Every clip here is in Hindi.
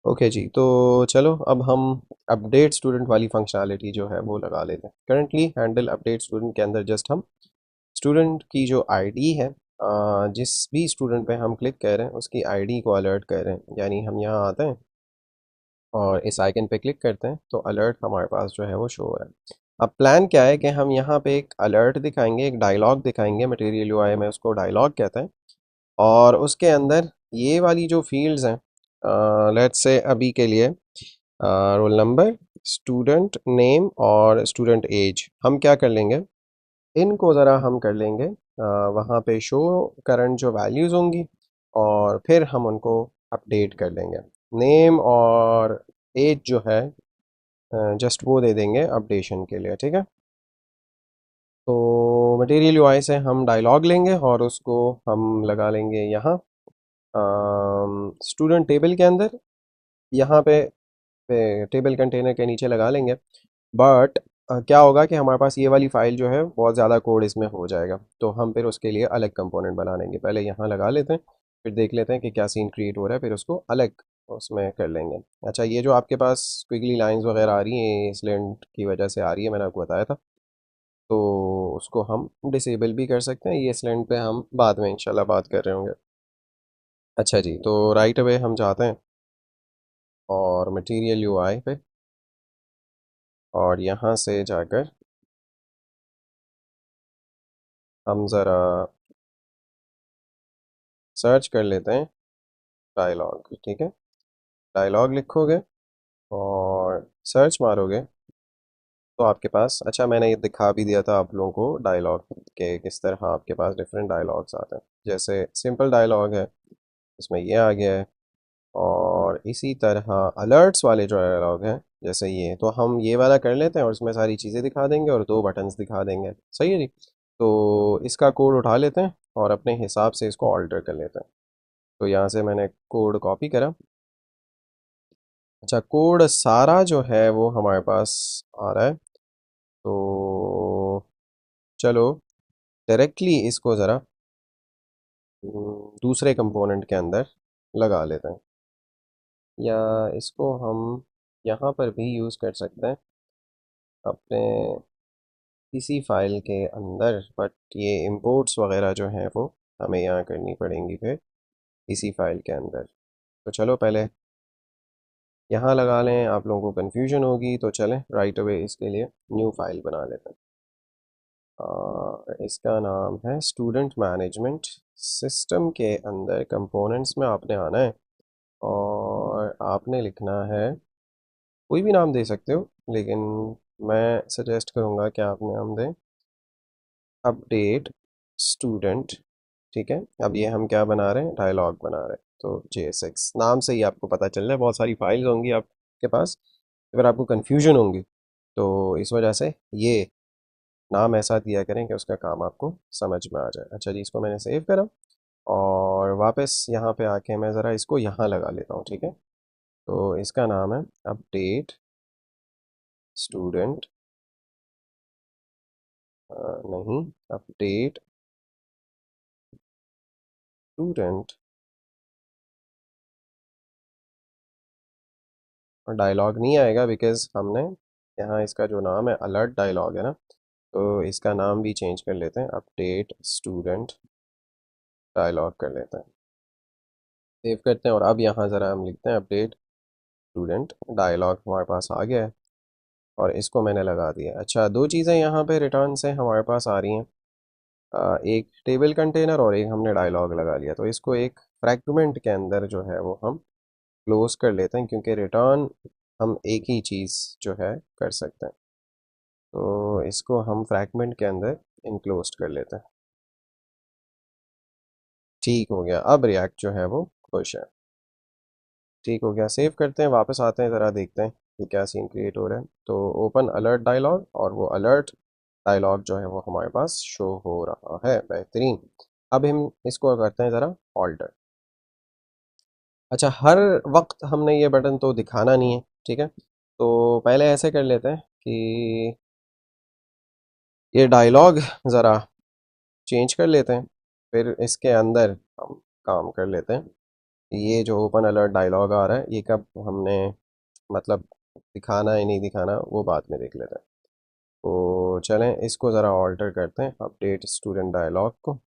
ओके जी, तो चलो अब हम अपडेट स्टूडेंट वाली फंक्शनैलिटी जो है वो लगा लेते हैं। करंटली हैंडल अपडेट स्टूडेंट के अंदर जस्ट हम स्टूडेंट की जो आईडी है, जिस भी स्टूडेंट पे हम क्लिक कर रहे हैं उसकी आईडी को अलर्ट कर रहे हैं। यानी हम यहाँ आते हैं और इस आइकन पे क्लिक करते हैं तो अलर्ट हमारे पास जो है वो शो हो रहा है। अब प्लान क्या है कि हम यहाँ पे एक अलर्ट दिखाएंगे, एक डायलॉग दिखाएंगे, मटेरियल यूआई में उसको डायलॉग कहते हैं। और उसके अंदर ये वाली जो फील्ड्स हैं, लेट्स से अभी के लिए रोल नंबर, स्टूडेंट नेम और स्टूडेंट एज, हम क्या कर लेंगे, इनको ज़रा हम कर लेंगे वहाँ पे शो करंट जो वैल्यूज़ होंगी, और फिर हम उनको अपडेट कर लेंगे। नेम और एज जो है जस्ट वो दे देंगे अपडेशन के लिए, ठीक है। तो मटेरियल यूआई से हम डायलॉग लेंगे और उसको हम लगा लेंगे यहाँ स्टूडेंट टेबल के अंदर, यहाँ पे टेबल कंटेनर के नीचे लगा लेंगे। बट क्या होगा कि हमारे पास ये वाली फ़ाइल जो है बहुत ज़्यादा कोड इसमें हो जाएगा, तो हम फिर उसके लिए अलग कंपोनेंट बना लेंगे। पहले यहाँ लगा लेते हैं, फिर देख लेते हैं कि क्या सीन क्रिएट हो रहा है, फिर उसको अलग उसमें कर लेंगे। अच्छा, ये जो आपके पास क्विकली लाइंस वगैरह आ रही हैं इस लेंट की वजह से आ रही है, मैंने आपको बताया था। तो उसको हम डिसेबल भी कर सकते हैं, ये स्लैंट पे हम बाद में इंशाल्लाह बात कर रहे होंगे। अच्छा जी, तो राइट अवे हम जाते हैं और मटेरियल यूआई पे, और यहाँ से जाकर हम ज़रा सर्च कर लेते हैं डायलॉग, ठीक है। डायलॉग लिखोगे और सर्च मारोगे तो आपके पास, अच्छा मैंने ये दिखा भी दिया था आप लोगों को डायलॉग के किस तरह आपके पास डिफरेंट डायलॉग्स आते हैं। जैसे सिंपल डायलॉग है, इसमें ये आ गया है। और इसी तरह अलर्ट्स वाले जो डायलॉग हैं जैसे ये, तो हम ये वाला कर लेते हैं और इसमें सारी चीज़ें दिखा देंगे और दो बटन्स दिखा देंगे। सही है जी। तो इसका कोड उठा लेते हैं और अपने हिसाब से इसको ऑल्टर कर लेते हैं। तो यहाँ से मैंने कोड कॉपी करा। अच्छा, कोड सारा जो है वो हमारे पास आ रहा है। तो चलो डायरेक्टली इसको ज़रा दूसरे कंपोनेंट के अंदर लगा लेते हैं, या इसको हम यहाँ पर भी यूज़ कर सकते हैं अपने इसी फाइल के अंदर। बट ये इंपोर्ट्स वगैरह जो हैं वो हमें यहाँ करनी पड़ेंगी फिर इसी फाइल के अंदर। तो चलो पहले यहाँ लगा लें, आप लोगों को कन्फ्यूजन होगी तो चलें राइट अवे इसके लिए न्यू फाइल बना लेते हैं। इसका नाम है स्टूडेंट मैनेजमेंट। सिस्टम के अंदर कंपोनेंट्स में आपने आना है और आपने लिखना है, कोई भी नाम दे सकते हो, लेकिन मैं सजेस्ट करूँगा कि आप नाम दें अपडेट स्टूडेंट। ठीक है, अब ये हम क्या बना रहे हैं, डायलॉग बना रहे हैं। तो JSX नाम से ही आपको पता चल रहा है, बहुत सारी फाइल्स होंगी आपके पास, अगर आपको कन्फ्यूजन होंगी तो इस वजह से ये नाम ऐसा दिया करें कि उसका काम आपको समझ में आ जाए। अच्छा जी, इसको मैंने सेव करा और वापस यहाँ पे आके मैं ज़रा इसको यहाँ लगा लेता हूँ, ठीक है। तो इसका नाम है अपडेट स्टूडेंट, नहीं, अपडेट स्टूडेंट। और डायलॉग नहीं आएगा बिकॉज़ हमने यहाँ इसका जो नाम है अलर्ट डायलॉग है ना, तो इसका नाम भी चेंज कर लेते हैं, अपडेट स्टूडेंट डायलॉग कर लेते हैं। सेव करते हैं और अब यहाँ ज़रा हम लिखते हैं अपडेट स्टूडेंट डायलॉग, हमारे पास आ गया है और इसको मैंने लगा दिया। अच्छा, दो चीज़ें यहाँ पे रिटर्न से हमारे पास आ रही हैं, एक टेबल कंटेनर और एक हमने डायलॉग लगा लिया। तो इसको एक फ्रैगमेंट के अंदर जो है वो हम क्लोज कर लेते हैं, क्योंकि रिटर्न हम एक ही चीज़ जो है कर सकते हैं। तो इसको हम फ्रैगमेंट के अंदर इनक्लोज कर लेते हैं। ठीक हो गया, अब रिएक्ट जो है वो खुश है। ठीक हो गया, सेव करते हैं, वापस आते हैं, ज़रा देखते हैं कि क्या सीन क्रिएट हो रहा है। तो ओपन अलर्ट डायलॉग, और वो अलर्ट डायलॉग जो है वो हमारे पास शो हो रहा है। बेहतरीन। अब हम इसको करते हैं ज़रा ऑल्टर। अच्छा, हर वक्त हमने ये बटन तो दिखाना नहीं है, ठीक है। तो पहले ऐसे कर लेते हैं कि ये डायलॉग ज़रा चेंज कर लेते हैं, फिर इसके अंदर हम काम कर लेते हैं। ये जो ओपन अलर्ट डायलॉग आ रहा है ये कब हमने मतलब दिखाना है नहीं दिखाना वो बाद में देख लेते हैं। तो चलें इसको ज़रा ऑल्टर करते हैं अपडेट स्टूडेंट डायलॉग को।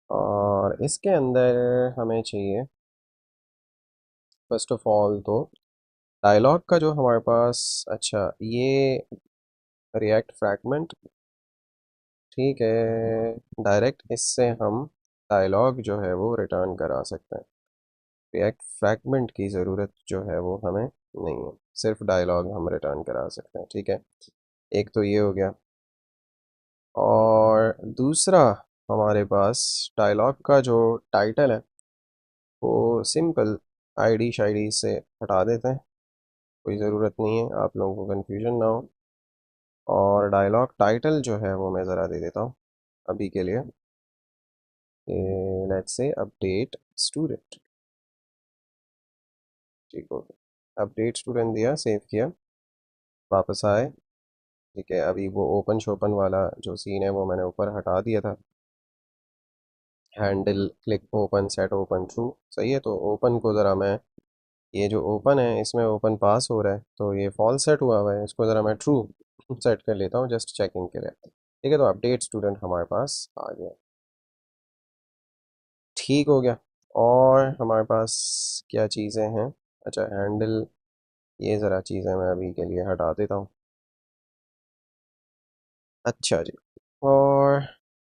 और इसके अंदर हमें चाहिए फर्स्ट ऑफ ऑल तो डायलॉग का जो हमारे पास, अच्छा ये रिएक्ट फ्रैगमेंट, ठीक है, डायरेक्ट इससे हम डायलॉग जो है वो रिटर्न करा सकते हैं। रिएक्ट फ्रैगमेंट की ज़रूरत जो है वो हमें नहीं है, सिर्फ डायलॉग हम रिटर्न करा सकते हैं, ठीक है। एक तो ये हो गया। और दूसरा हमारे पास डायलॉग का जो टाइटल है वो सिंपल आईडी शाईडी से हटा देते हैं, कोई ज़रूरत नहीं है, आप लोगों को कन्फ्यूजन ना हो। और डायलॉग टाइटल जो है वो मैं ज़रा दे देता हूँ अभी के लिए, लेट्स से अपडेट स्टूडेंट, ठीक हो गया। अपडेट स्टूडेंट दिया, सेव किया, वापस आए, ठीक है। अभी वो ओपन शोपन वाला जो सीन है वो मैंने ऊपर हटा दिया था, handle click open set open true, सही है। तो ओपन को ज़रा मैं, ये जो ओपन है इसमें ओपन पास हो रहा है तो ये फॉल्स सेट हुआ हुआ है, इसको ज़रा मैं ट्रू सेट कर लेता हूँ जस्ट चेकिंग के लिए, ठीक है। तो अपडेट स्टूडेंट हमारे पास आ गया, ठीक हो गया। और हमारे पास क्या चीज़ें हैं, अच्छा हैंडल, ये ज़रा चीज़ें मैं अभी के लिए हटा देता हूँ। अच्छा जी, और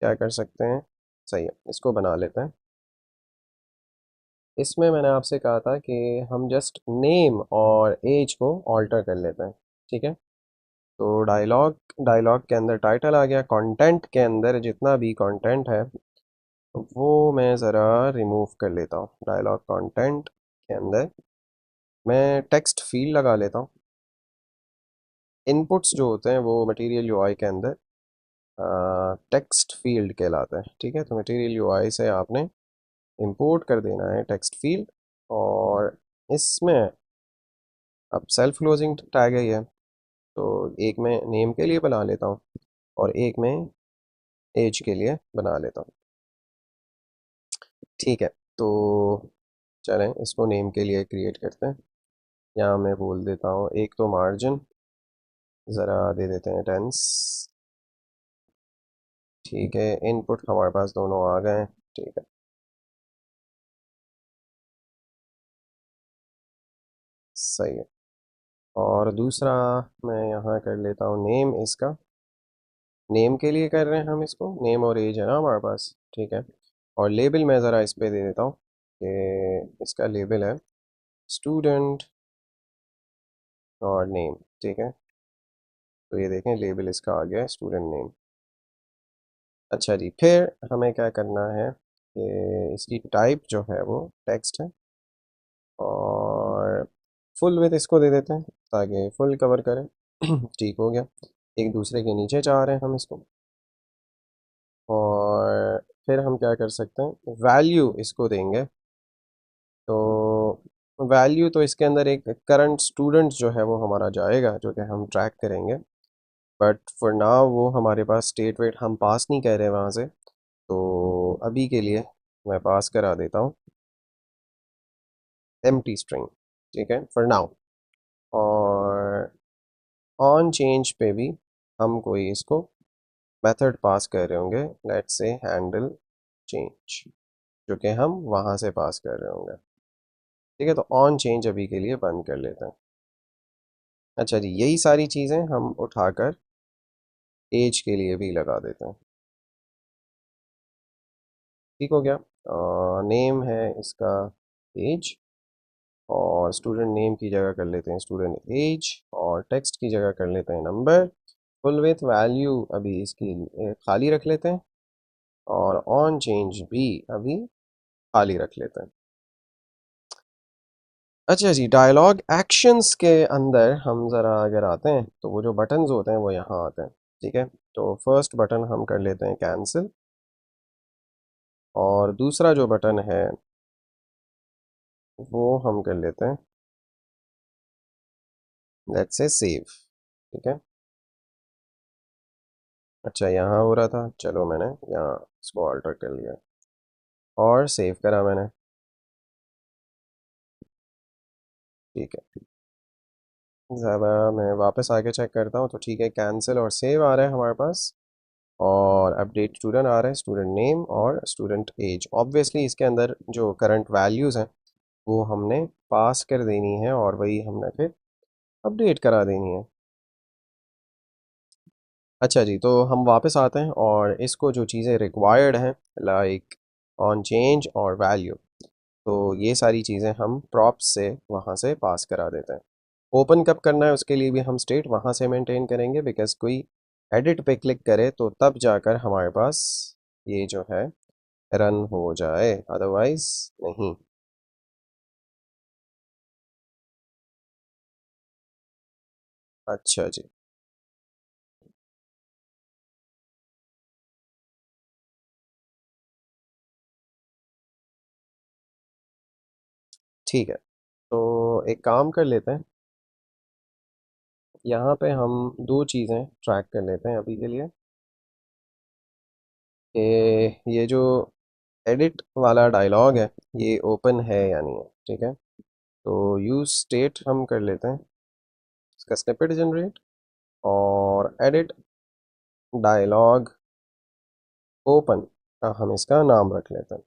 क्या कर सकते हैं, सही है, इसको बना लेते हैं। इसमें मैंने आपसे कहा था कि हम जस्ट नेम और एज को ऑल्टर कर लेते हैं, ठीक है। तो डायलॉग, डायलॉग के अंदर टाइटल आ गया, कंटेंट के अंदर जितना भी कंटेंट है वो मैं ज़रा रिमूव कर लेता हूँ। डायलॉग कंटेंट के अंदर मैं टेक्स्ट फील्ड लगा लेता हूँ। इनपुट्स जो होते हैं वो मटेरियल यूआई के अंदर टेक्स्ट फील्ड कहलाता है, ठीक है। तो मटेरियल यूआई से आपने इंपोर्ट कर देना है टेक्स्ट फील्ड। और इसमें अब सेल्फ क्लोजिंग टैग है ये, तो एक मैं नेम के लिए बना लेता हूँ और एक मैं एज के लिए बना लेता हूँ, ठीक है। तो चलें इसको नेम के लिए क्रिएट करते हैं। यहाँ मैं बोल देता हूँ एक तो मार्जिन ज़रा दे देते हैं टेंस, ठीक है। इनपुट हमारे पास दोनों आ गए हैं, ठीक है, सही है। और दूसरा मैं यहाँ कर लेता हूँ नेम, इसका नेम के लिए कर रहे हैं हम इसको, नेम और एज है ना हमारे पास, ठीक है। और लेबल मैं ज़रा इस पे दे देता हूँ कि इसका लेबल है स्टूडेंट और नेम, ठीक है। तो ये देखें लेबल इसका आ गया है स्टूडेंट नेम। अच्छा जी, फिर हमें क्या करना है कि इसकी टाइप जो है वो टेक्स्ट है, और फुल विथ इसको दे देते हैं ताकि फुल कवर करें ठीक हो गया। एक दूसरे के नीचे चाह रहे हैं हम इसको। और फिर हम क्या कर सकते हैं, वैल्यू इसको देंगे। तो वैल्यू तो इसके अंदर एक करंट स्टूडेंट जो है वो हमारा जाएगा जो कि हम ट्रैक करेंगे, बट फॉर नाउ वो हमारे पास स्टेट वेट हम पास नहीं कर रहे वहाँ से, तो अभी के लिए मैं पास करा देता हूँ एम्प्टी स्ट्रिंग, ठीक है, फॉर नाउ। और ऑन चेंज पे भी हम कोई इसको मेथड पास कर रहे होंगे, लेट्स से हैंडल चेंज, जो कि हम वहाँ से पास कर रहे होंगे, ठीक है। तो ऑन चेंज अभी के लिए बंद कर लेते हैं। अच्छा जी, यही सारी चीज़ें हम उठाकर एज के लिए भी लगा देते हैं, ठीक हो गया। नेम है इसका एज, और स्टूडेंट नेम की जगह कर लेते हैं स्टूडेंट एज, और टेक्स्ट की जगह कर लेते हैं नंबर। फुल विथ वैल्यू अभी इसकी खाली रख लेते हैं, और ऑन चेंज भी अभी खाली रख लेते हैं। अच्छा जी, डायलॉग एक्शंस के अंदर हम ज़रा अगर आते हैं तो वो जो बटन्स होते हैं वो यहाँ आते हैं, ठीक है। तो फर्स्ट बटन हम कर लेते हैं कैंसिल, और दूसरा जो बटन है वो हम कर लेते हैं लेट्स से सेव, ठीक है। अच्छा यहाँ हो रहा था, चलो मैंने यहाँ इसको अल्टर कर लिया और सेव करा मैंने। ठीक है, ज़्यादा मैं वापस आके चेक करता हूँ, तो ठीक है, कैंसिल और सेव आ रहा है हमारे पास, और अपडेट स्टूडेंट आ रहा है, स्टूडेंट नेम और स्टूडेंट एज। ऑब्वियसली इसके अंदर जो करंट वैल्यूज़ हैं वो हमने पास कर देनी है और वही हमने फिर अपडेट करा देनी है। अच्छा जी, तो हम वापस आते हैं और इसको जो चीज़ें रिक्वायर्ड हैं, लाइक ऑन चेंज और वैल्यू, तो ये सारी चीज़ें हम प्रॉप्स से वहाँ से पास करा देते हैं। ओपन कब करना है उसके लिए भी हम स्टेट वहाँ से मेंटेन करेंगे, बिकॉज कोई एडिट पे क्लिक करे तो तब जाकर हमारे पास ये जो है रन हो जाए, अदरवाइज नहीं। अच्छा जी, ठीक है, तो एक काम कर लेते हैं, यहाँ पे हम दो चीज़ें ट्रैक कर लेते हैं अभी के लिए, कि ये जो एडिट वाला डायलॉग है ये ओपन है या नहीं है। ठीक है, तो यूज स्टेट हम कर लेते हैं, इसका स्निपेट जनरेट, और एडिट डायलॉग ओपन का हम इसका नाम रख लेते हैं।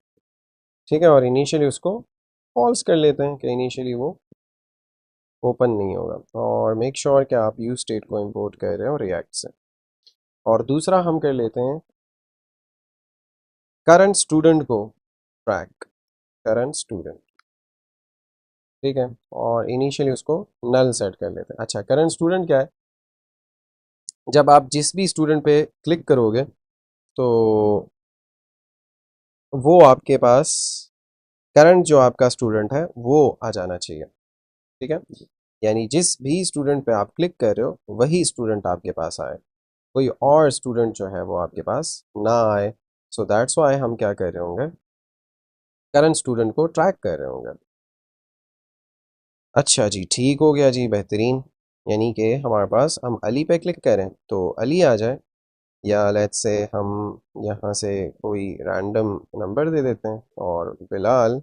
ठीक है, और इनिशियली उसको फॉल्स कर लेते हैं कि इनिशियली वो ओपन नहीं होगा, और मेक श्योर कि आप यूज स्टेट को इंपोर्ट कर रहे हो रिएक्ट से। और दूसरा हम कर लेते हैं करंट स्टूडेंट को ट्रैक, करंट स्टूडेंट। ठीक है, और इनिशियली उसको नल सेट कर लेते हैं। अच्छा, करंट स्टूडेंट क्या है, जब आप जिस भी स्टूडेंट पे क्लिक करोगे तो वो आपके पास करंट जो आपका स्टूडेंट है वो आ जाना चाहिए। ठीक है, यानी जिस भी स्टूडेंट पे आप क्लिक कर रहे हो वही स्टूडेंट आपके पास आए, कोई और स्टूडेंट जो है वो आपके पास ना आए। सो दैट्स वाई हम क्या कर रहे होंगे, करंट स्टूडेंट को ट्रैक कर रहे होंगे। अच्छा जी, ठीक हो गया जी, बेहतरीन। यानी कि हमारे पास हम अली पे क्लिक करें तो अली आ जाए, या लेट्स से हम यहाँ से कोई रैंडम नंबर दे देते हैं और बिलाल,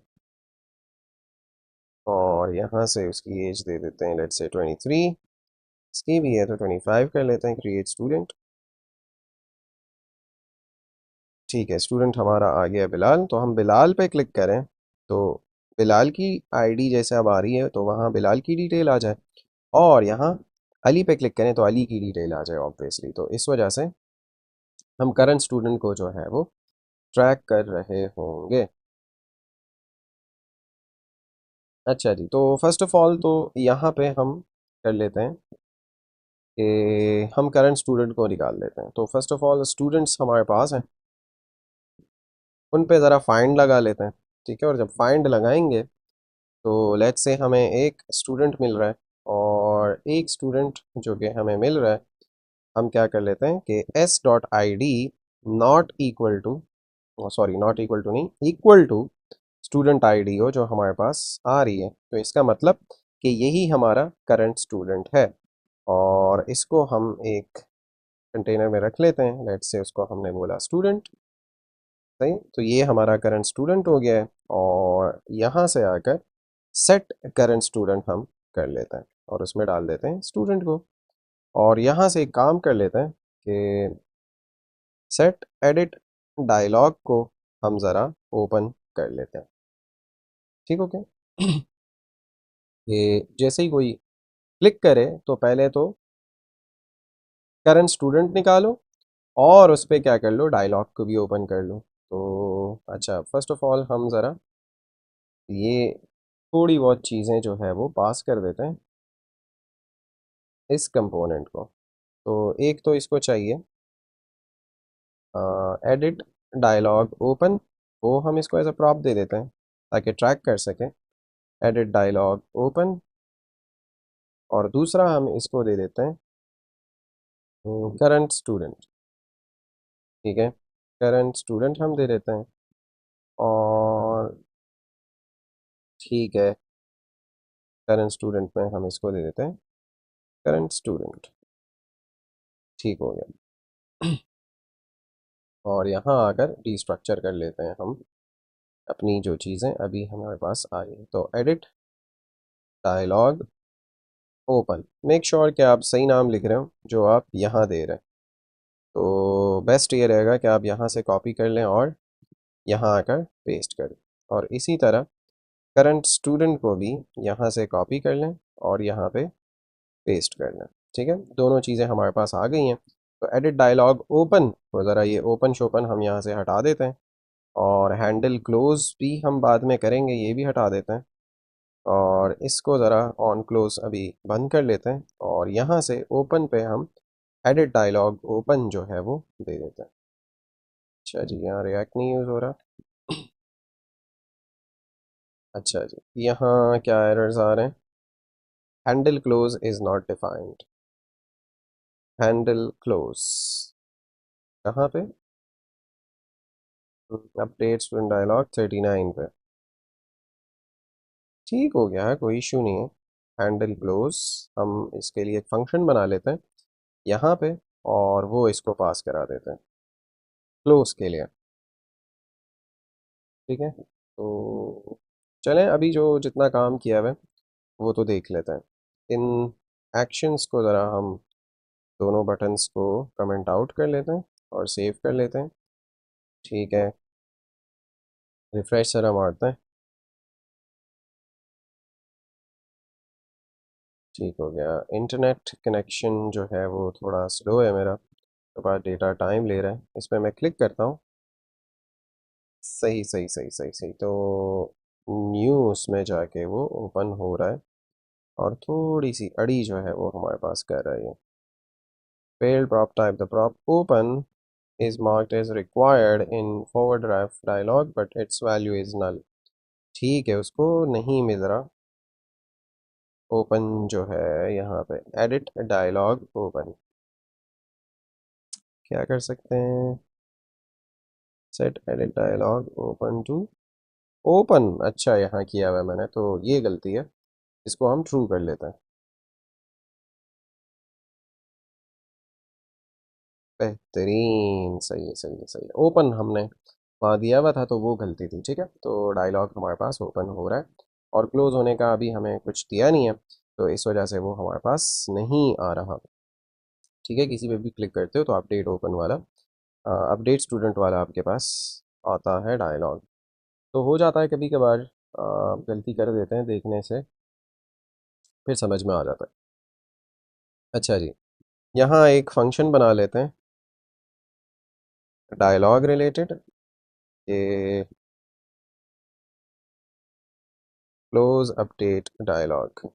और यहाँ से उसकी एज दे देते हैं लेट्स से 23, इसकी भी है तो 25 कर लेते हैं, क्रिएट स्टूडेंट। ठीक है, स्टूडेंट हमारा आ गया बिलाल, तो हम बिलाल पे क्लिक करें तो बिलाल की आईडी जैसे अब आ रही है तो वहाँ बिलाल की डिटेल आ जाए, और यहाँ अली पे क्लिक करें तो अली की डिटेल आ जाए ऑब्वियसली। तो इस वजह से हम करंट स्टूडेंट को जो है वो ट्रैक कर रहे होंगे। अच्छा जी, तो फर्स्ट ऑफ ऑल तो यहाँ पे हम कर लेते हैं कि हम करंट स्टूडेंट को निकाल लेते हैं। तो फर्स्ट ऑफ ऑल स्टूडेंट्स हमारे पास हैं, उन पे ज़रा फाइंड लगा लेते हैं। ठीक है, और जब फाइंड लगाएंगे तो लेट्स से हमें एक स्टूडेंट मिल रहा है, और एक स्टूडेंट जो कि हमें मिल रहा है, हम क्या कर लेते हैं कि S dot I D not equal to, sorry not equal to नहीं, इक्वल टू स्टूडेंट आईडी हो जो हमारे पास आ रही है, तो इसका मतलब कि यही हमारा करंट स्टूडेंट है। और इसको हम एक कंटेनर में रख लेते हैं, लेट्स से उसको हमने बोला स्टूडेंट। सही, तो ये हमारा करंट स्टूडेंट हो गया है, और यहाँ से आकर सेट करंट स्टूडेंट हम कर लेते हैं और उसमें डाल देते हैं स्टूडेंट को। और यहाँ से एक काम कर लेते हैं कि सेट एडिट डायलॉग को हम ज़रा ओपन कर लेते हैं। ठीक, ओके। ये जैसे ही कोई क्लिक करे तो पहले तो करंट स्टूडेंट निकालो, और उस पर क्या कर लो, डायलॉग को भी ओपन कर लो। तो अच्छा, फर्स्ट ऑफ ऑल हम ज़रा ये थोड़ी बहुत चीज़ें जो है वो पास कर देते हैं इस कंपोनेंट को। तो एक तो इसको चाहिए एडिट डायलॉग ओपन, वो हम इसको एज अ प्रॉप दे देते हैं ताकि ट्रैक कर सकें, एडिट डायलॉग ओपन। और दूसरा हम इसको दे देते हैं करंट स्टूडेंट। ठीक है, करंट स्टूडेंट हम दे देते हैं, और ठीक है, करंट स्टूडेंट में हम इसको दे देते हैं करंट स्टूडेंट। ठीक हो गया। और यहाँ आकर डिस्ट्रक्चर कर लेते हैं हम अपनी जो चीज़ें अभी हमारे पास आई हैं। तो edit dialog open. Make sure कि आप सही नाम लिख रहे हो जो आप यहाँ दे रहे हैं। तो बेस्ट ये रहेगा कि आप यहाँ से कॉपी कर लें और यहाँ आकर पेस्ट कर लें, और इसी तरह करंट स्टूडेंट को भी यहाँ से कॉपी कर लें और यहाँ पे पेस्ट कर लें। ठीक है, दोनों चीज़ें हमारे पास आ गई हैं। तो एडिट डायलॉग ओपन, तो ज़रा ये ओपन शोपन हम यहाँ से हटा देते हैं, और हैंडल क्लोज भी हम बाद में करेंगे, ये भी हटा देते हैं, और इसको ज़रा ऑन क्लोज अभी बंद कर लेते हैं, और यहाँ से ओपन पे हम एडिट डायलॉग ओपन जो है वो दे देते हैं। अच्छा जी, यहाँ रिएक्ट नहीं यूज़ हो रहा। अच्छा जी, यहाँ क्या एरर्स आ रहे हैं? Handle close is not defined. Handle close कहाँ पे? अपडेट स्टूडेंट डायलॉग 39 पे। ठीक हो गया है, कोई इशू नहीं है। हैंडल क्लोज हम इसके लिए एक फंक्शन बना लेते हैं यहाँ पे, और वो इसको पास करा देते हैं क्लोज के लिए। ठीक है, तो चलें अभी जो जितना काम किया हुआ है वो तो देख लेते हैं। इन एक्शंस को ज़रा हम दोनों बटन्स को कमेंट आउट कर लेते हैं और सेव कर लेते हैं। ठीक है, रिफ्रेश ज़रा मारते हैं। ठीक हो गया। इंटरनेट कनेक्शन जो है वो थोड़ा स्लो है मेरा, तो बाद डेटा टाइम ले रहा है। इस पर मैं क्लिक करता हूँ। सही सही सही सही सही, तो न्यू उसमें जाके वो ओपन हो रहा है, और थोड़ी सी अड़ी जो है वो हमारे पास कर रहा है। failed prop type, the prop open is marked as required in forward draft dialog but its value is null। ठीक है, उसको नहीं मिल रहा ओपन जो है यहाँ पे। एडिट डायलॉग ओपन, क्या कर सकते हैं? Set edit dialog open to open. अच्छा, यहाँ किया हुआ है मैंने, तो ये गलती है, इसको हम ट्रू कर लेते हैं। बेहतरीन, सही है सही है सही है। ओपन हमने वहाँ दिया हुआ था तो वो गलती थी। ठीक है, तो डायलॉग हमारे पास ओपन हो रहा है, और क्लोज होने का अभी हमें कुछ दिया नहीं है, तो इस वजह से वो हमारे पास नहीं आ रहा। ठीक है, किसी पे भी क्लिक करते हो तो अपडेट ओपन वाला, अपडेट स्टूडेंट वाला आपके पास आता है डायलॉग। तो हो जाता है कभी कभार, गलती कर देते हैं देखने से, फिर समझ में आ जाता है। अच्छा जी, यहाँ एक फंक्शन बना लेते हैं डायलॉग रिलेटेड, ये क्लोज अपडेट डायलॉग।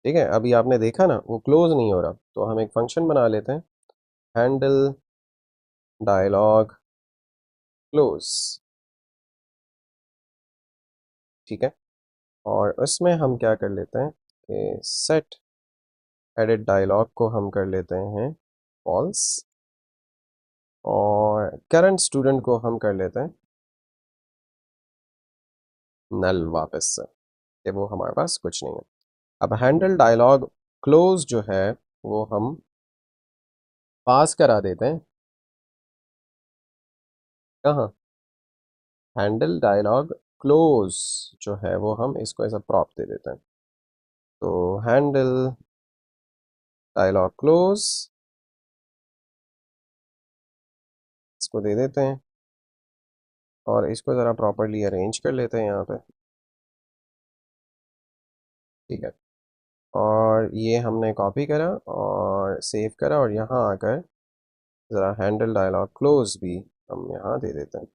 ठीक है, अभी आपने देखा ना वो क्लोज नहीं हो रहा, तो हम एक फंक्शन बना लेते हैं हैंडल डायलॉग क्लोज। ठीक है, और उसमें हम क्या कर लेते हैं कि सेट एडिट डायलॉग को हम कर लेते हैं फॉल्स, और करंट स्टूडेंट को हम कर लेते हैं नल वापस से, कि वो हमारे पास कुछ नहीं है। अब हैंडल डायलॉग क्लोज जो है वो हम पास करा देते हैं कहाँ? हैंडल डायलॉग क्लोज जो है वो हम इसको ऐसा प्रॉप दे देते हैं। तो हैंडल डायलॉग क्लोज इसको दे देते हैं, और इसको ज़रा प्रॉपरली अरेंज कर लेते हैं यहाँ पे। ठीक है, और ये हमने कॉपी करा और सेव करा, और यहाँ आकर ज़रा हैंडल डायलॉग क्लोज भी हम यहाँ दे देते हैं।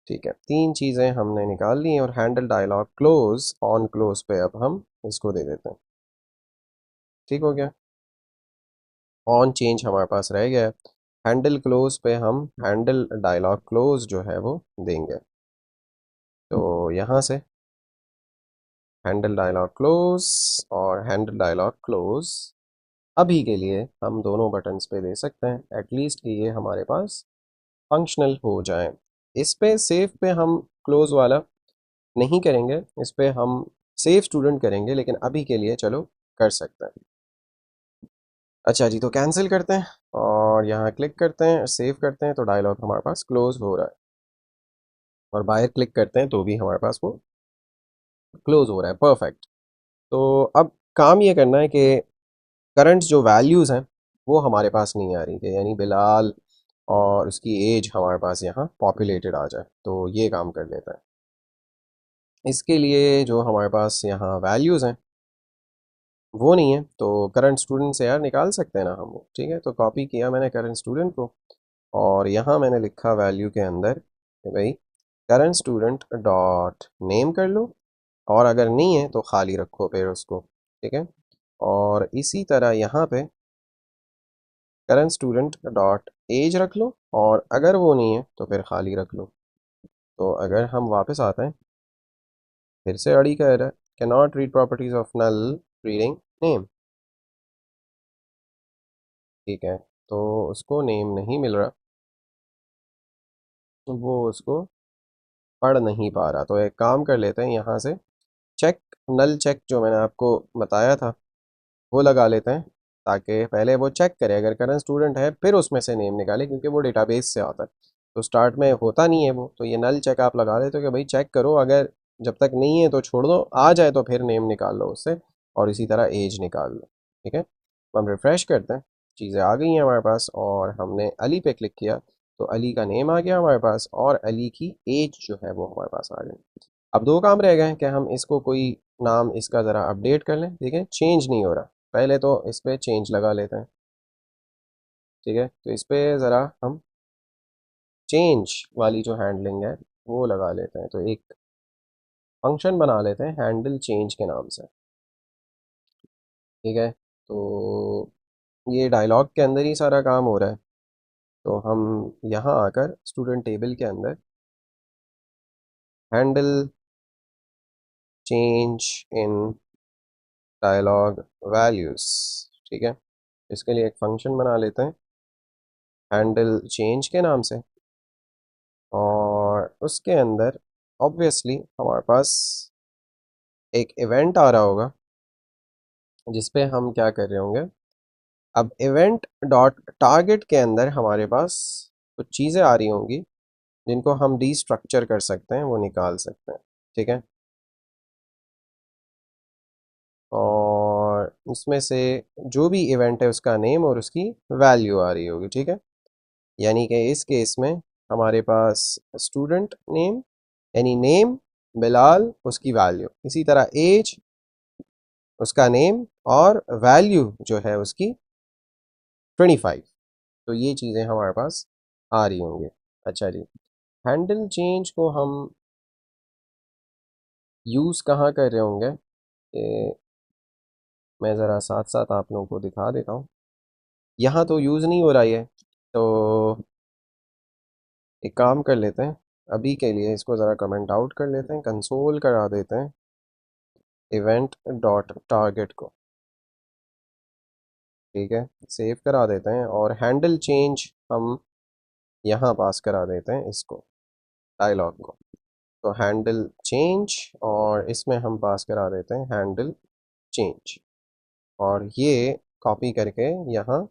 ठीक है, तीन चीज़ें हमने निकाल ली हैं, और handle dialog close on close पे अब हम इसको दे देते हैं। ठीक हो गया, ऑन चेंज हमारे पास रह गया है। हैंडल क्लोज पे हम हैंडल डायलॉग क्लोज जो है वो देंगे। तो यहाँ से हैंडल डायलॉग क्लोज और हैंडल डायलॉग क्लोज अभी के लिए हम दोनों बटन्स पे दे सकते हैं, एटलीस्ट कि ये हमारे पास फंक्शनल हो जाए। इस पे सेव पे हम क्लोज वाला नहीं करेंगे, इस पे हम सेव स्टूडेंट करेंगे, लेकिन अभी के लिए चलो कर सकते हैं। अच्छा जी, तो कैंसिल करते हैं और यहाँ क्लिक करते हैं, सेव करते हैं, तो डायलॉग हमारे पास क्लोज हो रहा है, और बाहर क्लिक करते हैं तो भी हमारे पास वो क्लोज हो रहा है, परफेक्ट। तो अब काम ये करना है कि करंट जो वैल्यूज़ हैं वो हमारे पास नहीं आ रही, कि यानी बिलाल और उसकी एज हमारे पास यहाँ पॉपुलेटेड आ जाए। तो ये काम कर लेता है। इसके लिए जो हमारे पास यहाँ वैल्यूज़ हैं वो नहीं है, तो करंट स्टूडेंट से यार निकाल सकते हैं ना हम वो। ठीक है, तो कॉपी किया मैंने करंट स्टूडेंट को, और यहाँ मैंने लिखा वैल्यू के अंदर कि भाई करंट स्टूडेंट डॉट नेम कर लो, और अगर नहीं है तो खाली रखो फिर उसको। ठीक है, और इसी तरह यहाँ पे करंट स्टूडेंट डॉट एज रख लो, और अगर वो नहीं है तो फिर खाली रख लो। तो अगर हम वापस आते हैं, फिर से अड़ी का error, can not read properties of null reading name. ठीक है, तो उसको नेम नहीं मिल रहा, तो वो उसको पढ़ नहीं पा रहा। तो एक काम कर लेते हैं, यहाँ से चेक, नल चेक जो मैंने आपको बताया था वो लगा लेते हैं, ताकि पहले वो चेक करे अगर करंट स्टूडेंट है फिर उसमें से नेम निकाले, क्योंकि वो डेटाबेस से आता है। तो स्टार्ट में होता नहीं है वो, तो ये नल चेक आप लगा देते हो कि भाई चेक करो, अगर जब तक नहीं है तो छोड़ दो, आ जाए तो फिर नेम निकाल लो उससे, और इसी तरह एज निकाल लो। ठीक है, तो हम रिफ़्रेश करते हैं, चीज़ें आ गई हैं हमारे पास, और हमने अली पे क्लिक किया तो अली का नेम आ गया हमारे पास, और अली की एज जो है वो हमारे पास आ गई। अब दो काम रह गए हैं कि हम इसको कोई नाम इसका ज़रा अपडेट कर लें। ठीक है, चेंज नहीं हो रहा, पहले तो इस पर चेंज लगा लेते हैं। ठीक है, तो इस पर ज़रा हम चेंज वाली जो हैंडलिंग है वो लगा लेते हैं। तो एक फंक्शन बना लेते हैं हैंडल चेंज के नाम से। ठीक है, तो ये डायलॉग के अंदर ही सारा काम हो रहा है। तो हम यहाँ आकर स्टूडेंट टेबल के अंदर handle change in dialog values, ठीक है, इसके लिए एक फंक्शन बना लेते हैं हैंडल चेंज के नाम से, और उसके अंदर ऑब्वियसली हमारे पास एक इवेंट आ रहा होगा जिस पे हम क्या कर रहे होंगे। अब इवेंट डॉट टारगेट के अंदर हमारे पास कुछ चीज़ें आ रही होंगी जिनको हम रीस्ट्रक्चर कर सकते हैं, वो निकाल सकते हैं। ठीक है, और उसमें से जो भी इवेंट है उसका नेम और उसकी वैल्यू आ रही होगी। ठीक है, यानी कि इस केस में हमारे पास स्टूडेंट नेम यानी नेम बिलाल, उसकी वैल्यू, इसी तरह एज उसका नेम, और वैल्यू जो है उसकी 25। तो ये चीज़ें हमारे पास आ रही होंगी। अच्छा जी, हैंडल चेंज को हम यूज़ कहाँ कर रहे होंगे, कि मैं ज़रा साथ साथ आप लोगों को दिखा देता हूँ। यहाँ तो यूज़ नहीं हो रहा है, तो एक काम कर लेते हैं, अभी के लिए इसको ज़रा कमेंट आउट कर लेते हैं, कंसोल करा देते हैं इवेंट डॉट टारगेट को। ठीक है, सेव करा देते हैं, और हैंडल चेंज हम यहाँ पास करा देते हैं इसको, डायलॉग को। तो हैंडल चेंज, और इसमें हम पास करा देते हैं हैंडल चेंज, और ये कॉपी करके यहाँ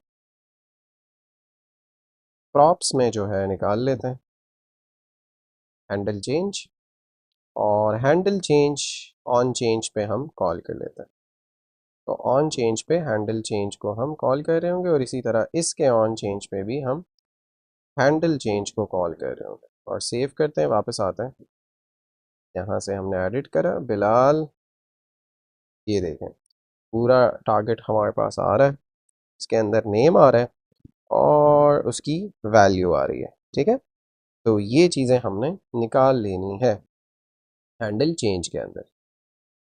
प्रॉप्स में जो है निकाल लेते हैं हैंडल चेंज, और हैंडल चेंज ऑन चेंज पे हम कॉल कर लेते हैं। तो ऑन चेंज पे हैंडल चेंज को हम कॉल कर रहे होंगे, और इसी तरह इसके ऑन चेंज पे भी हम हैंडल चेंज को कॉल कर रहे होंगे। और सेव करते हैं, वापस आते हैं, यहाँ से हमने एडिट करा बिलाल, ये देखें पूरा टारगेट हमारे पास आ रहा है, इसके अंदर नेम आ रहा है और उसकी वैल्यू आ रही है। ठीक है, तो ये चीज़ें हमने निकाल लेनी है हैंडल चेंज के अंदर।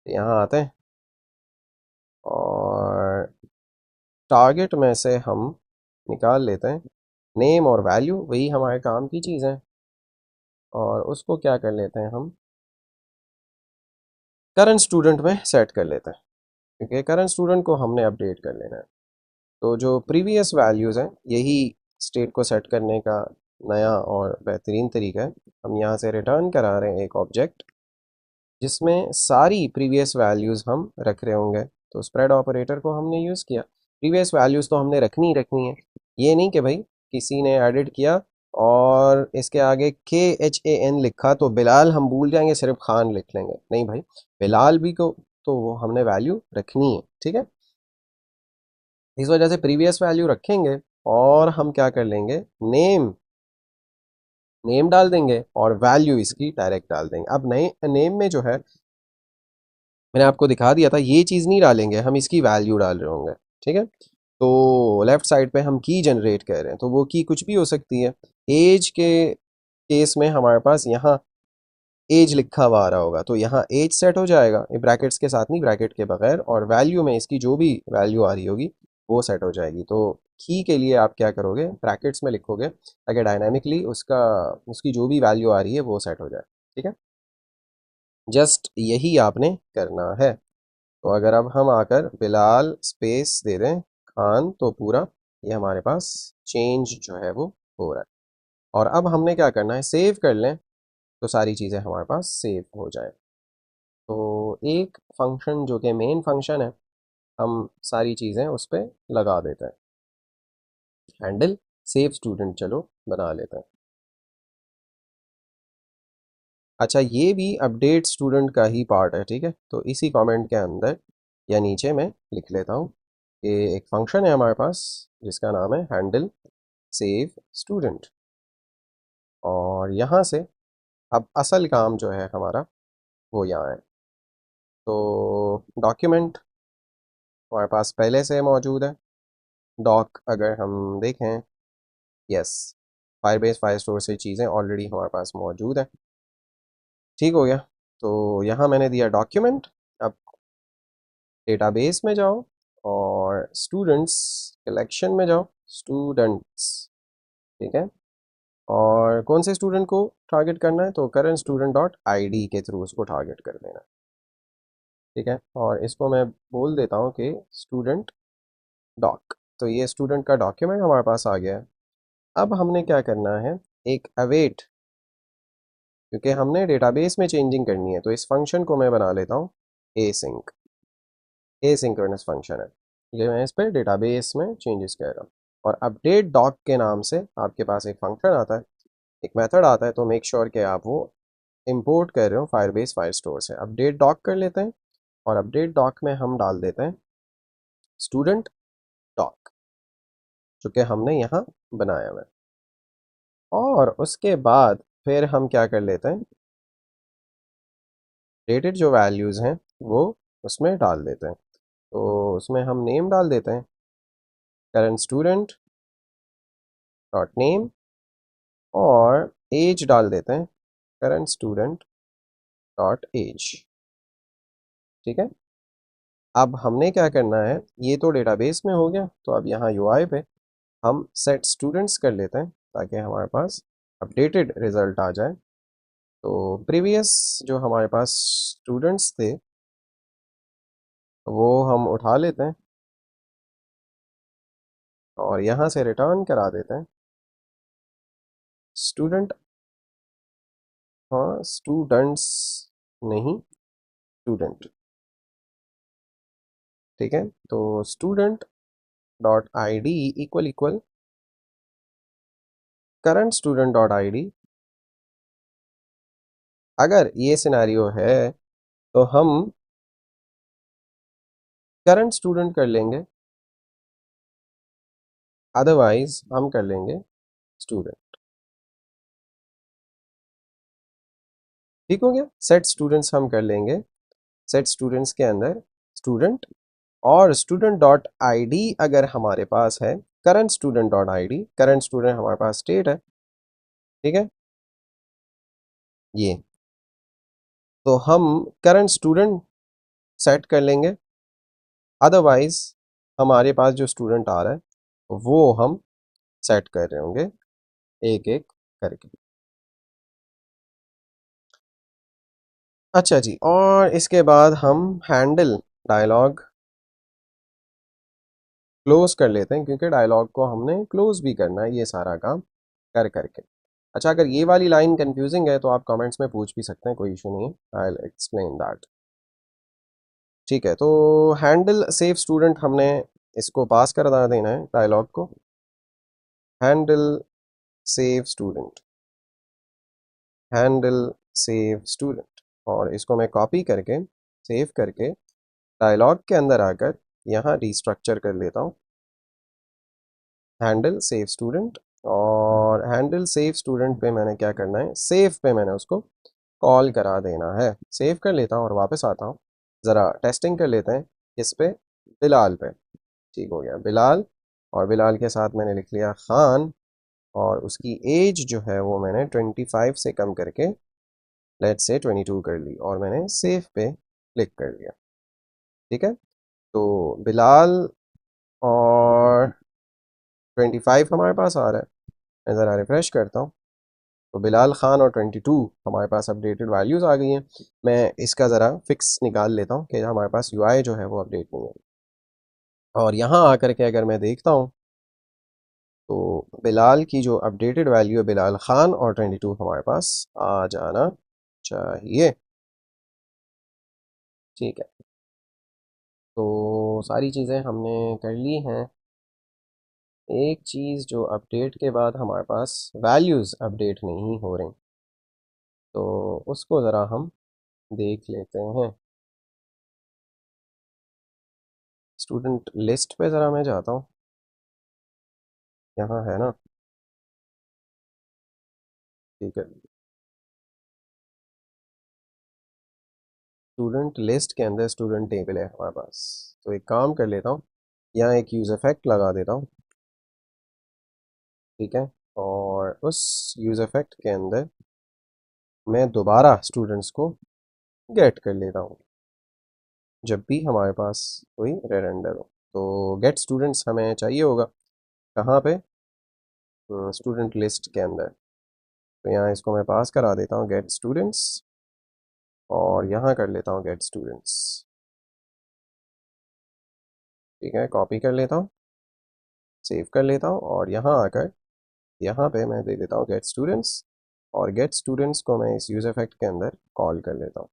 यहाँ आते हैं, और टारगेट में से हम निकाल लेते हैं नेम और वैल्यू, वही हमारे काम की चीज़ है, और उसको क्या कर लेते हैं हम करंट स्टूडेंट में सेट कर लेते हैं, क्योंकि करंट स्टूडेंट को हमने अपडेट कर लेना है। तो जो प्रीवियस वैल्यूज़ हैं, यही स्टेट को सेट करने का नया और बेहतरीन तरीका है। हम यहाँ से रिटर्न करा रहे हैं एक ऑब्जेक्ट जिसमें सारी प्रीवियस वैल्यूज़ हम रख रहे होंगे। तो स्प्रेड ऑपरेटर को हमने यूज़ किया, प्रीवियस वैल्यूज़ तो हमने रखनी ही रखनी है। ये नहीं कि भाई किसी ने एडिट किया और इसके आगे KHAN लिखा तो बिलाल हम भूल जाएंगे, सिर्फ खान लिख लेंगे। नहीं भाई, बिलाल भी को तो वो हमने वैल्यू रखनी है, ठीक है। इस वजह से प्रीवियस वैल्यू रखेंगे और हम क्या कर लेंगे, नेम नेम डाल देंगे और वैल्यू इसकी डायरेक्ट डाल देंगे। अब नए नेम में जो है मैंने आपको दिखा दिया था, ये चीज़ नहीं डालेंगे, हम इसकी वैल्यू डाल रहे होंगे, ठीक है। तो लेफ्ट साइड पे हम की जनरेट कर रहे हैं, तो वो की कुछ भी हो सकती है। एज के केस में हमारे पास यहाँ एज लिखा हुआ आ रहा होगा, तो यहाँ एज सेट हो जाएगा, ये ब्रैकेट्स के साथ नहीं, ब्रैकेट के बगैर, और वैल्यू में इसकी जो भी वैल्यू आ रही होगी वो सेट हो जाएगी। तो की के लिए आप क्या करोगे, ब्रैकेट्स में लिखोगे ताकि डायनामिकली उसका उसकी जो भी वैल्यू आ रही है वो सेट हो जाए, ठीक है। जस्ट यही आपने करना है। तो अगर अब हम आकर बिलाल स्पेस दे दें खान, तो पूरा ये हमारे पास चेंज जो है वो हो रहा है। और अब हमने क्या करना है, सेव कर लें तो सारी चीज़ें हमारे पास सेव हो जाए। तो एक फंक्शन जो कि मेन फंक्शन है, हम सारी चीज़ें उस पर लगा देते हैं। हैंडल सेव स्टूडेंट चलो बना लेते हैं। अच्छा, ये भी अपडेट स्टूडेंट का ही पार्ट है, ठीक है। तो इसी कमेंट के अंदर या नीचे मैं लिख लेता हूँ कि एक फंक्शन है हमारे पास जिसका नाम है हैंडल सेव स्टूडेंट। और यहाँ से अब असल काम जो है हमारा वो यहाँ है। तो डॉक्यूमेंट हमारे पास पहले से मौजूद है। डॉक अगर हम देखें, यस, फायरबेस फायर स्टोर से चीज़ें ऑलरेडी हमारे पास मौजूद है। ठीक हो गया। तो यहाँ मैंने दिया डॉक्यूमेंट। अब डेटाबेस में जाओ और स्टूडेंट्स कलेक्शन में जाओ, स्टूडेंट्स, ठीक है। और कौन से स्टूडेंट को टारगेट करना है, तो करंट स्टूडेंट डॉट ID के थ्रू उसको टारगेट कर देना, ठीक है। और इसको मैं बोल देता हूँ कि स्टूडेंट डॉक। तो ये स्टूडेंट का डॉक्यूमेंट हमारे पास आ गया है। अब हमने क्या करना है, एक अवेट, क्योंकि हमने डेटाबेस में चेंजिंग करनी है, तो इस फंक्शन को मैं बना लेता हूँ एसिंक। एसिंक्रोनस फंक्शन है ये, मैं इस पर डेटाबेस में चेंजेस कर रहा हूँ। और अपडेट डॉक के नाम से आपके पास एक फंक्शन आता है, एक मेथड आता है, तो मेक श्योर कि आप वो इंपोर्ट कर रहे हो फायरबेस फायर स्टोर से। अपडेट डॉक कर लेते हैं और अपडेट डॉक में हम डाल देते हैं स्टूडेंट डॉक, जो कि हमने यहाँ बनाया हुआ है। और उसके बाद फिर हम क्या कर लेते हैं, रेटेड जो वैल्यूज़ हैं वो उसमें डाल देते हैं। तो उसमें हम नेम डाल देते हैं, करंट स्टूडेंट डॉट नेम, और एज डाल देते हैं, करंट स्टूडेंट डॉट एज, ठीक है। अब हमने क्या करना है, ये तो डेटाबेस में हो गया, तो अब यहाँ UI पे हम सेट स्टूडेंट्स कर लेते हैं ताकि हमारे पास अपडेटेड रिजल्ट आ जाए। तो प्रीवियस जो हमारे पास स्टूडेंट्स थे वो हम उठा लेते हैं और यहाँ से रिटर्न करा देते हैं स्टूडेंट, हाँ स्टूडेंट्स नहीं, स्टूडेंट, ठीक है। तो student dot ID equal equal current student dot ID। अगर ये सिनेरियो है तो हम करंट स्टूडेंट कर लेंगे, अदरवाइज हम कर लेंगे स्टूडेंट। ठीक हो गया। सेट स्टूडेंट्स हम कर लेंगे, सेट स्टूडेंट्स के अंदर स्टूडेंट, और स्टूडेंट डॉट ID अगर हमारे पास है current student dot ID, current student हमारे पास स्टेट है, ठीक है। ये तो हम करंट स्टूडेंट सेट कर लेंगे, अदरवाइज हमारे पास जो स्टूडेंट आ रहा है वो हम सेट कर रहे होंगे एक एक करके। अच्छा जी, और इसके बाद हम हैंडल डायलॉग क्लोज कर लेते हैं, क्योंकि डायलॉग को हमने क्लोज भी करना है ये सारा काम कर करके। अच्छा, अगर ये वाली लाइन कंफ्यूजिंग है तो आप कमेंट्स में पूछ भी सकते हैं, कोई इशू नहीं है, आई विल एक्सप्लेन दैट। ठीक है, तो हैंडल सेव स्टूडेंट हमने इसको पास कर देना है डायलॉग को, handle save student, handle save student, और इसको मैं कॉपी करके सेव करके डायलॉग के अंदर आकर यहाँ रिस्ट्रक्चर कर लेता हूँ हैंडल सेव स्टूडेंट। और हैंडल सेव स्टूडेंट पे मैंने क्या करना है, सेव पे मैंने उसको कॉल करा देना है। सेव कर लेता हूँ और वापस आता हूँ, ज़रा टेस्टिंग कर लेते हैं इस पे, बिलाल पे। ठीक हो गया बिलाल, और बिलाल के साथ मैंने लिख लिया खान, और उसकी एज जो है वो मैंने 25 से कम करके लेट्स से 22 कर ली, और मैंने सेव पे क्लिक कर लिया। ठीक है, तो बिलाल और 25 हमारे पास आ रहा है। मैं ज़रा रिफ़्रेश करता हूँ, तो बिलाल खान और 22 हमारे पास अपडेटेड वैल्यूज़ आ गई हैं। मैं इसका ज़रा फिक्स निकाल लेता हूँ कि हमारे पास यूआई जो है वो अपडेट नहीं है। और यहाँ आकर के अगर मैं देखता हूँ तो बिलाल की जो अपडेटेड वैल्यू है बिलाल खान और 22 हमारे पास आ जाना चाहिए। ठीक है, तो सारी चीज़ें हमने कर ली हैं। एक चीज़ जो अपडेट के बाद हमारे पास वैल्यूज़ अपडेट नहीं हो रही, तो उसको ज़रा हम देख लेते हैं। स्टूडेंट लिस्ट पे ज़रा मैं जाता हूँ, यहाँ है ना। ठीक है, स्टूडेंट लिस्ट के अंदर स्टूडेंट टेबल है हमारे पास। तो एक काम कर लेता हूँ, यहाँ एक यूज़ इफेक्ट लगा देता हूँ। ठीक है, और उस यूज़ इफेक्ट के अंदर मैं दोबारा स्टूडेंट्स को गेट कर लेता हूँ जब भी हमारे पास कोई रेंडर हो। तो गेट स्टूडेंट्स हमें चाहिए होगा कहाँ पे, स्टूडेंट लिस्ट के अंदर। तो यहाँ इसको मैं पास करा देता हूँ गेट स्टूडेंट्स, और यहाँ कर लेता हूँ गेट स्टूडेंट्स। ठीक है, कॉपी कर लेता हूँ, सेव कर लेता हूँ, और यहाँ आकर यहाँ पे मैं दे देता हूँ गेट स्टूडेंट्स, और गेट स्टूडेंट्स को मैं इस यूज़ इफेक्ट के अंदर कॉल कर लेता हूँ,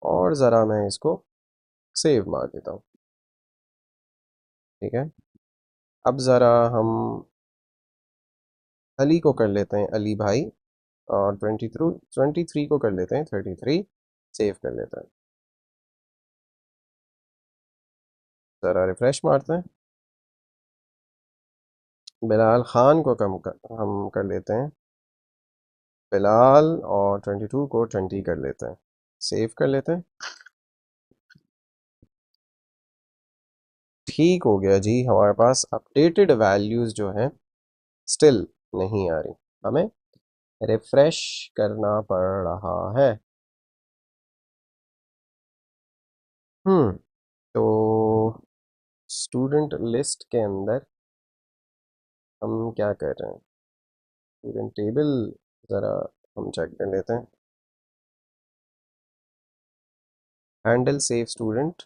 और ज़रा मैं इसको सेव मार देता हूँ। ठीक है, अब ज़रा हम अली को कर लेते हैं अली भाई, और 23 को कर लेते हैं 33, सेव कर लेते हैं। ज़रा रिफ़्रेश मारते हैं, बिलाल ख़ान को हम कर लेते हैं बिलाल, और 22 को 20 कर लेते हैं, सेव कर लेते हैं। ठीक हो गया जी, हमारे पास अपडेटेड वैल्यूज़ जो हैं स्टिल नहीं आ रही, हमें रिफ़्रेश करना पड़ रहा है। तो स्टूडेंट लिस्ट के अंदर हम क्या कर रहे हैं, स्टूडेंट टेबल ज़रा हम चेक कर लेते हैं। हैंडल सेव स्टूडेंट,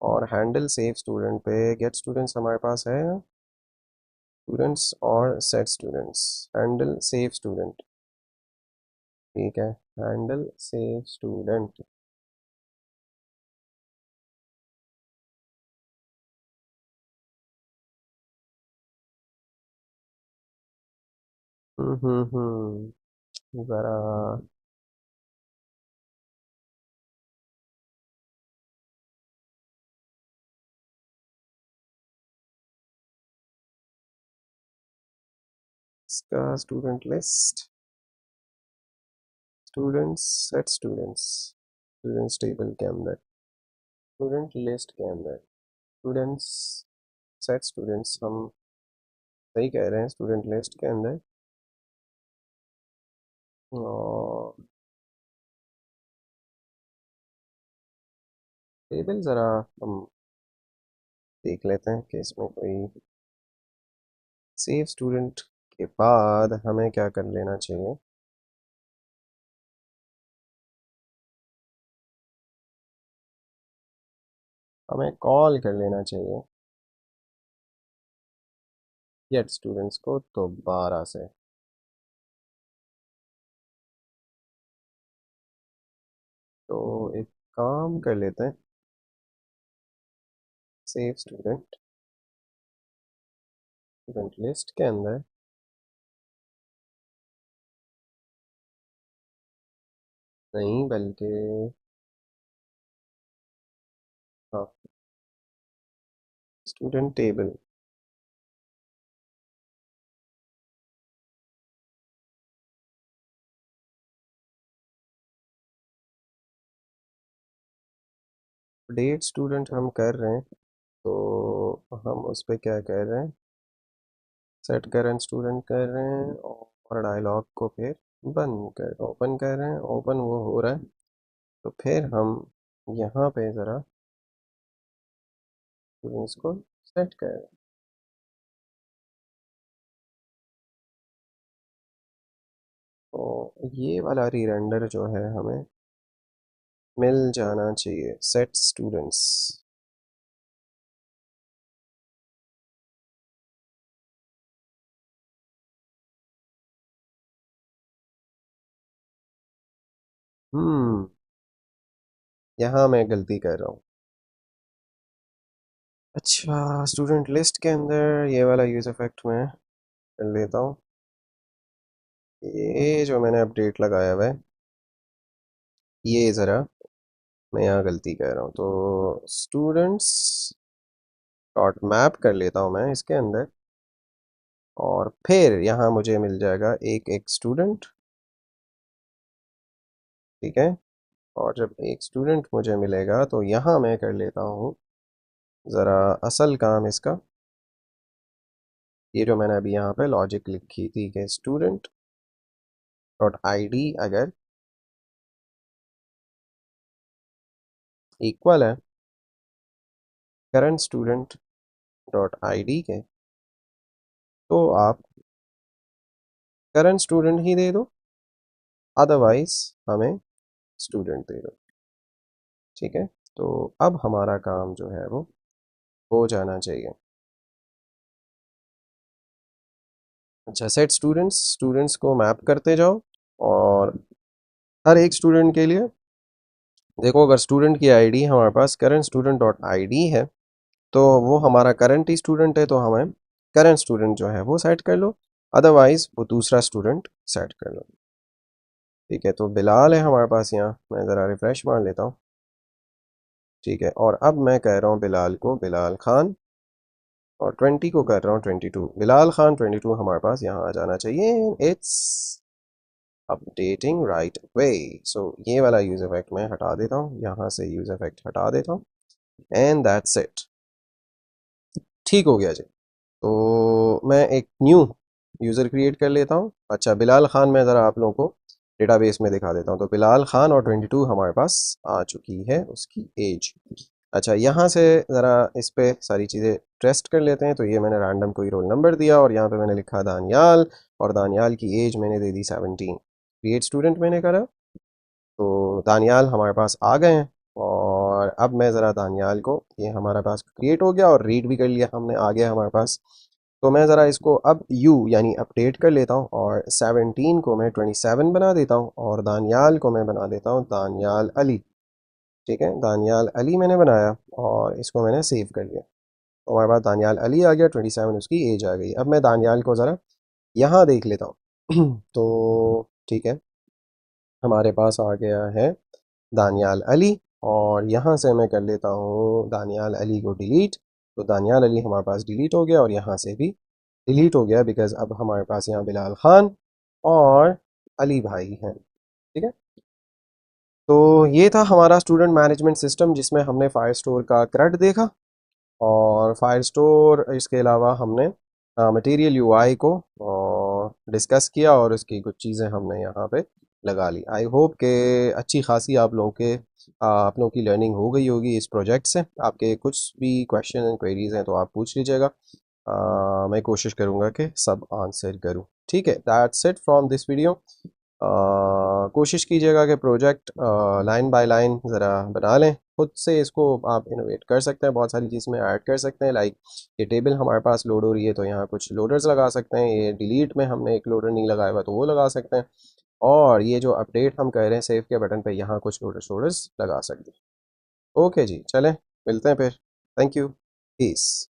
और हैंडल सेव स्टूडेंट पे गेट स्टूडेंट्स हमारे पास है, स्टूडेंट्स और set students, handle save student. ठीक है, हैंडल सेव स्टूडेंट। ज़रा इसका student list, students set students, students table के अंदर, स्टूडेंट लिस्ट के अंदर स्टूडेंट्स सेट स्टूडेंट्स, हम सही कह रहे हैं स्टूडेंट लिस्ट के अंदर। और टेबल ज़रा हम देख लेते हैं कि इसमें कोई सेव स्टूडेंट के बाद हमें क्या कर लेना चाहिए। हमें कॉल कर लेना चाहिए गेट स्टूडेंट्स को दोबारा से। तो एक काम कर लेते हैं, सेव स्टूडेंट, स्टूडेंट लिस्ट के अंदर नहीं बल्कि हाँ, स्टूडेंट टेबल। अपडेट स्टूडेंट हम कर रहे हैं, तो हम उस पर क्या कर रहे हैं, सेट करंट स्टूडेंट कर रहे हैं और डायलॉग को फिर बंद कर ओपन कर रहे हैं, ओपन वो हो रहा है। तो फिर हम यहाँ पे ज़रा स्टूडेंट्स को सेट कर रहे हैं। तो ये वाला री रेंडर जो है हमें मिल जाना चाहिए, सेट स्टूडेंट्स। हम्म, यहाँ मैं गलती कर रहा हूँ। अच्छा, स्टूडेंट लिस्ट के अंदर ये वाला यूज इफेक्ट मैं कर लेता हूँ। ये जो मैंने अपडेट लगाया हुआ है, ये ज़रा मैं यहाँ गलती कर रहा हूँ, तो स्टूडेंट्स डॉट मैप कर लेता हूँ मैं इसके अंदर। और फिर यहाँ मुझे मिल जाएगा एक एक स्टूडेंट, ठीक है। और जब एक स्टूडेंट मुझे मिलेगा तो यहाँ मैं कर लेता हूँ ज़रा असल काम इसका। ये जो मैंने अभी यहाँ पे लॉजिक लिखी थी कि स्टूडेंट डॉट आईडी अगर इक्वल है करंट स्टूडेंट डॉट आईडी के, तो आप करंट स्टूडेंट ही दे दो, अदरवाइज हमें स्टूडेंट दे दो, ठीक है। तो अब हमारा काम जो है वो हो जाना चाहिए। अच्छा, सेट स्टूडेंट्स, स्टूडेंट्स को मैप करते जाओ और हर एक स्टूडेंट के लिए देखो, अगर स्टूडेंट की आईडी हमारे पास करंट स्टूडेंट डॉट आईडी है, तो वो हमारा करंट ही स्टूडेंट है, तो हमें करंट स्टूडेंट जो है वो सेट कर लो, अदरवाइज वो दूसरा स्टूडेंट सेट कर लो, ठीक है। तो बिलाल है हमारे पास यहाँ, मैं ज़रा रिफ्रेश मार लेता हूँ, ठीक है। और अब मैं कह रहा हूँ बिलाल को बिलाल खान, और 20 को कर रहा हूँ 22, बिलाल खान 22 हमारे पास यहाँ आ जाना चाहिए। It's updating right way. So ये वाला यूज इफेक्ट मैं हटा देता हूँ, यहाँ से यूज इफेक्ट हटा देता हूँ, एंड दैट्स इट। ठीक हो गया जी। तो मैं एक न्यू यूज़र क्रिएट कर लेता हूँ। अच्छा, बिलाल खान मैं ज़रा आप लोगों को डेटाबेस में दिखा देता हूँ। तो बिलाल खान और 22 हमारे पास आ चुकी है उसकी एज। अच्छा, यहाँ से ज़रा इस पे सारी चीज़ें टेस्ट कर लेते हैं। तो ये मैंने रैंडम कोई रोल नंबर दिया और यहाँ पे मैंने लिखा दानियाल, और दानियाल की एज मैंने दे दी 17। क्रिएट स्टूडेंट मैंने करा, तो दानियाल हमारे पास आ गए हैं। और अब मैं ज़रा दानियाल को, ये हमारे पास क्रिएट हो गया और रीड भी कर लिया हमने, आ गया हमारे पास। तो मैं ज़रा इसको अब यू यानी अपडेट कर लेता हूँ, और 17 को मैं 27 बना देता हूँ, और दानियाल को मैं बना देता हूँ दानियाल अली, ठीक है। दानियाल अली मैंने बनाया और इसको मैंने सेव कर लिया। तो हमारे पास दानियाल अली आ गया, 27 उसकी एज आ गई। अब मैं दानियाल को ज़रा यहाँ देख लेता हूँ तो ठीक है, हमारे पास आ गया है दानियाल अली, और यहाँ से मैं कर लेता हूँ दानियाल अली को डिलीट। तो दानियाल अली हमारे पास डिलीट हो गया, और यहाँ से भी डिलीट हो गया, बिकॉज अब हमारे पास यहाँ बिलाल खान और अली भाई हैं, ठीक है। तो ये था हमारा स्टूडेंट मैनेजमेंट सिस्टम, जिसमें हमने फायर स्टोर का क्रेड देखा, और फायर स्टोर इसके अलावा हमने मटेरियल यूआई को डिस्कस किया, और उसकी कुछ चीज़ें हमने यहाँ पे लगा ली। आई होप कि अच्छी खासी आप लोगों की लर्निंग हो गई होगी इस प्रोजेक्ट से। आपके कुछ भी क्वेश्चन एंड क्वेरीज हैं तो आप पूछ लीजिएगा, मैं कोशिश करूँगा कि सब आंसर करूँ, ठीक है। That's it from this video. कोशिश कीजिएगा कि प्रोजेक्ट लाइन बाय लाइन ज़रा बना लें खुद से। इसको आप इनोवेट कर सकते हैं, बहुत सारी चीज़ में ऐड कर सकते हैं। लाइक ये टेबल हमारे पास लोड हो रही है, तो यहाँ कुछ लोडर्स लगा सकते हैं। ये डिलीट में हमने एक लोडर नहीं लगाया हुआ, तो वो लगा सकते हैं। और ये जो अपडेट हम कर रहे हैं सेव के बटन पे, यहाँ कुछ लोडर्स लोडर्स लगा सकते हैं। ओके जी, चलें मिलते हैं फिर। Thank you, piece.